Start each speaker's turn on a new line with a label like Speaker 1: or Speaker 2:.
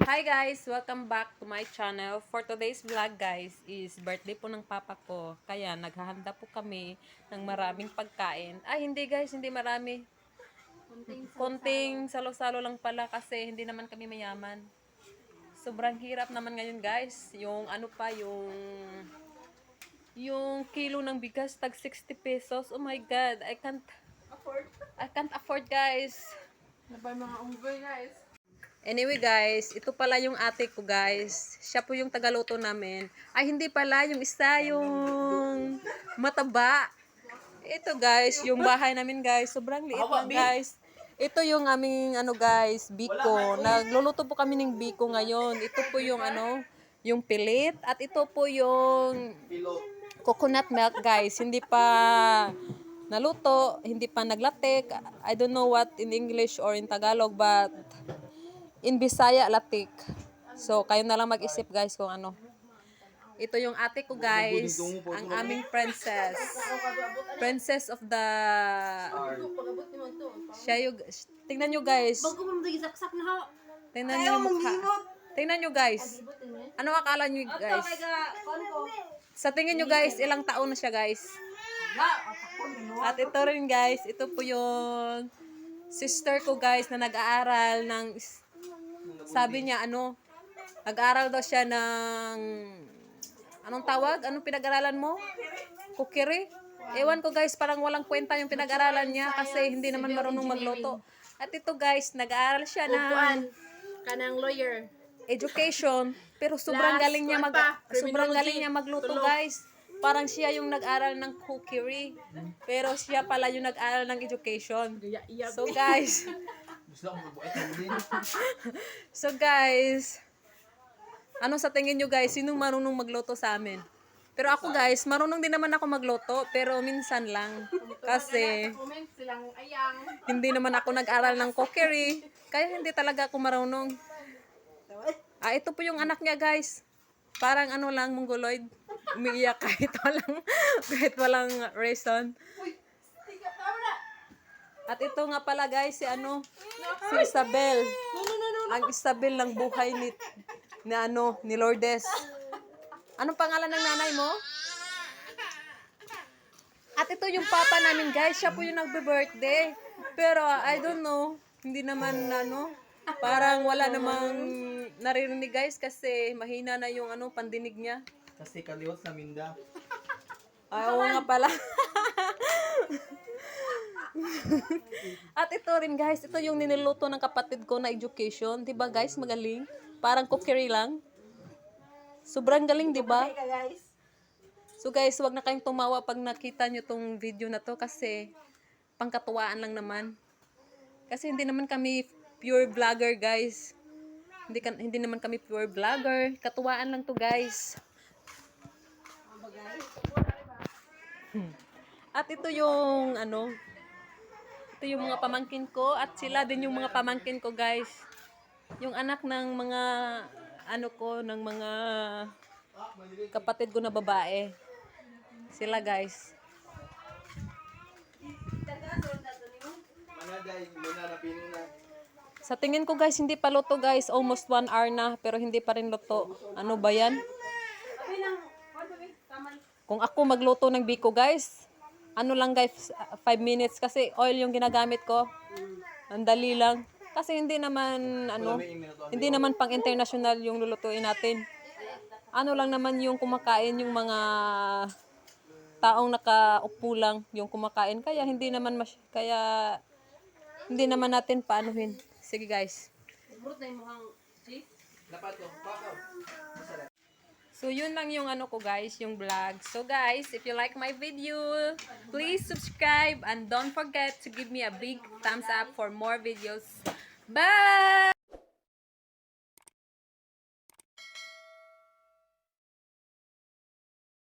Speaker 1: Hi guys! Welcome back to my channel. For today's vlog guys is birthday po ng papa ko. Kaya naghahanda po kami ng maraming pagkain. Ay hindi guys, hindi marami. Konting salo-salo lang pala kasi hindi naman kami mayaman. Sobrang hirap naman ngayon guys. Yung ano pa, yung kilo ng bigas tag 60 pesos. Oh my god, I can't afford guys.
Speaker 2: Nabay mga unggoy guys.
Speaker 1: Anyway guys, ito pala yung ate ko guys. Siya po yung tagaluto namin. Ay hindi pala, yung isa yung mataba. Ito guys, yung bahay namin guys. Sobrang liit lang guys. Ito yung aming ano guys, biko. Nagluluto po kami ng biko ngayon. Ito po yung ano, yung pilit. At ito po yung coconut milk guys. Hindi pa naluto, hindi pa naglatik. I don't know what in English or in Tagalog but in Bisaya, latik. So, kayo na lang mag-isip guys kung ano. Ito yung ate ko guys, ang aming princess. Princess of the... Siya yung... Tingnan nyo guys. Tingnan nyo yung mukha. Tingnan nyo guys. Ano akala nyo guys? Sa tingin nyo guys, ilang taon na siya guys? At ito rin guys, ito po yung sister ko guys na nag-aaral ng... Sabi niya, nag-aaral daw siya ng, anong tawag? Anong pinag-aralan mo? Cookery? Ewan ko guys, parang walang kwenta yung pinag-aralan niya kasi hindi naman marunong magluto. At ito guys, nag-aaral siya ng
Speaker 2: kanang lawyer.
Speaker 1: Education, pero sobrang galing niya magluto guys. Parang siya yung nag-aral ng cookery, pero siya pala yung nag-aral ng education. So guys, ano sa tingin nyo guys, sino marunong magluto sa amin? Pero ako guys, marunong din naman ako magluto, pero minsan lang. Kasi hindi naman ako nag-aral ng cookery, kaya hindi talaga ako marunong. Ito po yung anak niya guys. Parang ano lang, mongoloid. Umiiyak kahit walang reason. At ito nga pala guys, si Isabel. Ang Isabel ng buhay ni Lourdes. Anong pangalan ng nanay mo? At ito yung papa namin guys, siya po yung nagbe-birthday. Pero I don't know, hindi naman parang wala namang naririnig guys kasi mahina na yung pandinig niya.
Speaker 3: Kasi kaliwat sa Minda.
Speaker 1: Oo nga pala. At ito rin guys, ito yung niniluto ng kapatid ko na education. Diba guys, magaling? Parang cookery lang. Sobrang galing, diba? So guys, wag na kayong tumawa pag nakita nyo tong video na to kasi pangkatuwaan lang naman. Kasi hindi naman kami pure vlogger guys. Hindi naman kami pure vlogger. Katuwaan lang to guys. At ito yung ito yung mga pamangkin ko at sila din yung mga pamangkin ko guys. Yung anak ng mga ng mga kapatid ko na babae. Sila guys. Sa tingin ko guys, hindi pa luto guys. Almost 1 hour na pero hindi pa rin luto. Ano ba yan? Kung ako magluto ng biko guys, ano lang guys, 5 minutes kasi oil yung ginagamit ko. Ang dali lang. Kasi hindi naman pang international yung lulutuin natin. Ano lang naman yung kumakain yung mga taong nakaupo lang yung kumakain. Kaya hindi naman natin paanuhin. Sige guys. So, yun lang yung ko guys, yung vlog. So guys, if you like my video, please subscribe and don't forget to give me a big thumbs up for more videos. Bye!